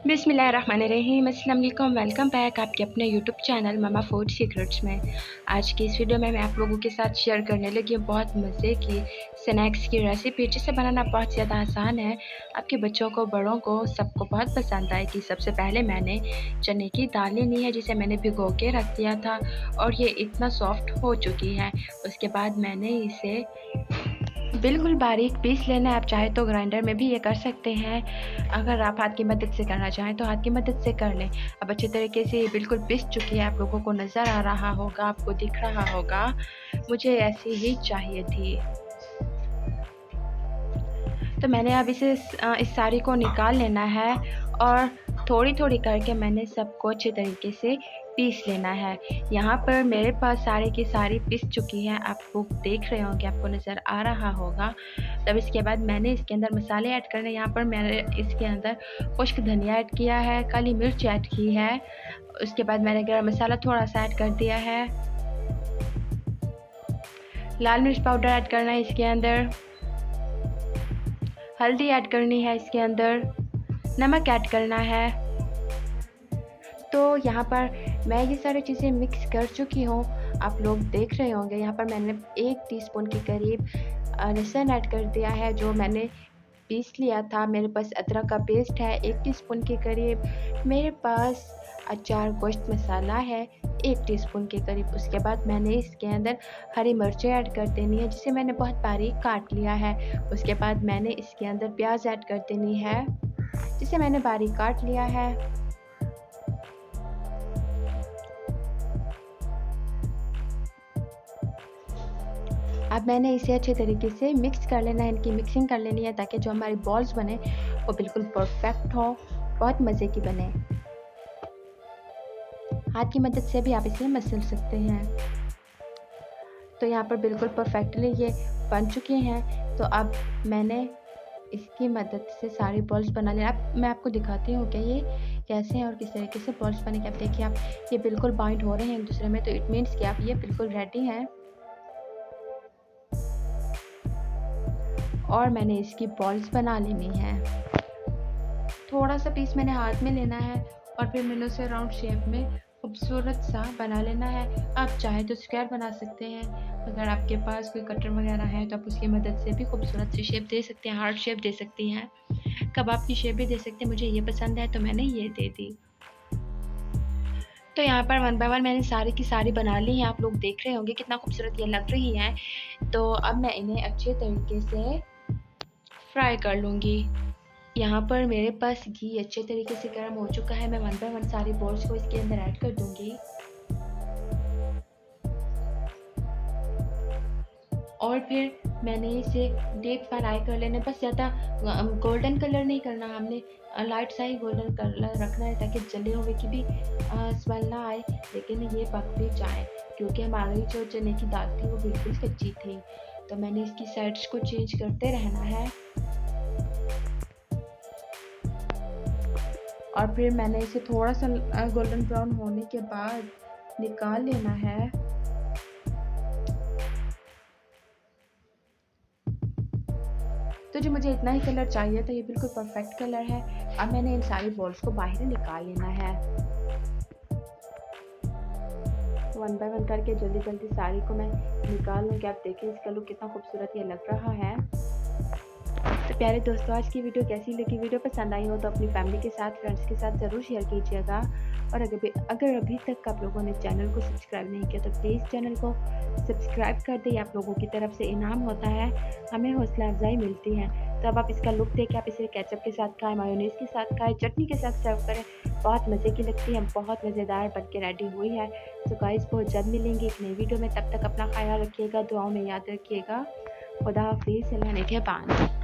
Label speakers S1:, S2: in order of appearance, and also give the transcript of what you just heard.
S1: बिस्मिल्लाहिर्रहमानिर्रहीम। अस्सलाम वालेकुम। वेलकम बैक आपके अपने यूट्यूब चैनल मामा फूड सीक्रेट्स में। आज की इस वीडियो में मैं आप लोगों के साथ शेयर करने लगी हूँ बहुत मज़े की स्नैक्स की रेसिपी, जिसे बनाना बहुत ज़्यादा आसान है। आपके बच्चों को, बड़ों को, सबको बहुत पसंद आएगी। सबसे पहले मैंने चने की दाल लेनी है, जिसे मैंने भिगो के रख दिया था और ये इतना सॉफ्ट हो चुकी है। उसके बाद मैंने इसे बिल्कुल बारीक पीस लेना है। आप चाहे तो ग्राइंडर में भी ये कर सकते हैं। अगर आप हाथ की मदद से करना चाहें तो हाथ की मदद से कर लें। अब अच्छे तरीके से ये बिल्कुल पिस चुकी है। आप लोगों को नज़र आ रहा होगा, आपको दिख रहा होगा। मुझे ऐसी ही चाहिए थी। तो मैंने अब इस सारी को निकाल लेना है और थोड़ी थोड़ी करके मैंने सबको अच्छे तरीके से पीस लेना है। यहाँ पर मेरे पास सारी की सारी पिस चुकी है। आप लोग देख रहे होंगे, आपको नज़र आ रहा होगा। तब इसके बाद मैंने इसके अंदर मसाले ऐड करने। यहाँ पर मैंने इसके अंदर खुश्क धनिया ऐड किया है, काली मिर्च ऐड की है। उसके बाद मैंने गरम मसाला थोड़ा सा ऐड कर दिया है। लाल मिर्च पाउडर ऐड करना है इसके अंदर। हल्दी ऐड करनी है इसके अंदर। नमक ऐड करना है। तो यहाँ पर मैं ये सारी चीज़ें मिक्स कर चुकी हूँ। आप लोग देख रहे होंगे, यहाँ पर मैंने 1 टीस्पून के करीब लहसुन ऐड कर दिया है, जो मैंने पीस लिया था। मेरे पास अदरक का पेस्ट है 1 टीस्पून के करीब। मेरे पास अचार गोश्त मसाला है 1 टीस्पून के करीब। उसके बाद मैंने इसके अंदर हरी मिर्चें ऐड कर देनी है, जिसे मैंने बहुत बारीक काट लिया है। उसके बाद मैंने इसके अंदर प्याज ऐड कर देनी है, जिसे मैंने बारीक काट लिया है। अब मैंने इसे अच्छे तरीके से मिक्स कर लेना है, इनकी मिक्सिंग कर लेनी है, ताकि जो हमारी बॉल्स बने वो बिल्कुल परफेक्ट हो, बहुत मज़े की बने। हाथ की मदद से भी आप इसे मसल सकते हैं। तो यहाँ पर बिल्कुल परफेक्टली ये बन चुके हैं। तो अब मैंने इसकी मदद से सारी बॉल्स बना लिया। अब मैं आपको दिखाती हूँ कि ये कैसे हैं और किस तरीके से बॉल्स बने। कि आप देखिए, आप ये बिल्कुल बाइंड हो रहे हैं एक दूसरे में, तो इट मीन्स कि आप ये बिल्कुल रेडी हैं। और मैंने इसकी बॉल्स बना लेनी है। थोड़ा सा पीस मैंने हाथ में लेना है और फिर मैंने उसे राउंड शेप में खूबसूरत सा बना लेना है। आप चाहे तो स्क्वायर बना सकते हैं। अगर आपके पास कोई कटर वगैरह है तो आप उसकी मदद से भी खूबसूरत सी शेप दे सकते हैं, हार्ट शेप दे सकती हैं, कबाब की शेप भी दे सकते हैं। मुझे ये पसंद है तो मैंने ये दे दी। तो यहाँ पर 1 बाय 1 मैंने सारी की सारी बना ली हैं। आप लोग देख रहे होंगे कितना खूबसूरत ये लग रही हैं। तो अब मैं इन्हें अच्छे तरीके से फ्राई कर लूँगी। यहाँ पर मेरे पास घी अच्छे तरीके से गर्म हो चुका है। मैं 1 बाय 1 सारी बॉल्स को इसके अंदर ऐड कर दूँगी और फिर मैंने इसे डीप फ्राई कर लेना। बस ज़्यादा गोल्डन कलर नहीं करना, हमने लाइट सा ही गोल्डन कलर रखना है, ताकि जले हुए की भी स्मेल ना आए, लेकिन ये पक भी जाए, क्योंकि हमारी जो चने की दाल थी वो बिल्कुल कच्ची थी। तो मैंने इसकी साइड्स को चेंज करते रहना है और फिर मैंने इसे थोड़ा सा गोल्डन ब्राउन होने के बाद निकाल लेना है। तो जो मुझे इतना ही कलर चाहिए था, ये बिल्कुल परफेक्ट कलर है। अब मैंने इन सारी बॉल्स को बाहर निकाल लेना है। 1 बाय 1 करके जल्दी जल्दी सारी को मैं निकाल लूँगी। आप देखें इसका लुक कितना खूबसूरत ये लग रहा है। तो प्यारे दोस्तों, आज की वीडियो कैसी लगी? वीडियो पसंद आई हो तो अपनी फैमिली के साथ, फ्रेंड्स के साथ ज़रूर शेयर कीजिएगा। और अगर अभी तक आप लोगों ने चैनल को सब्सक्राइब नहीं किया तो प्लीज़ चैनल को सब्सक्राइब कर दें। आप लोगों की तरफ से इनाम होता है, हमें हौसला अफजाई मिलती है। तो अब आप इसका लुक देखें, आप इसे केचप के साथ खाएँ, मायोनीज़ के साथ खाएँ, चटनी के साथ सर्व करें, बहुत मज़े की लगती है, बहुत मज़ेदार बन के रेडी हुई है। तो गाइस, बहुत जल्द मिलेंगे एक नई वीडियो में। तब तक अपना ख्याल रखिएगा, दुआओं में याद रखिएगा। खुदा हाफिज़, अल्लाह निगहबान।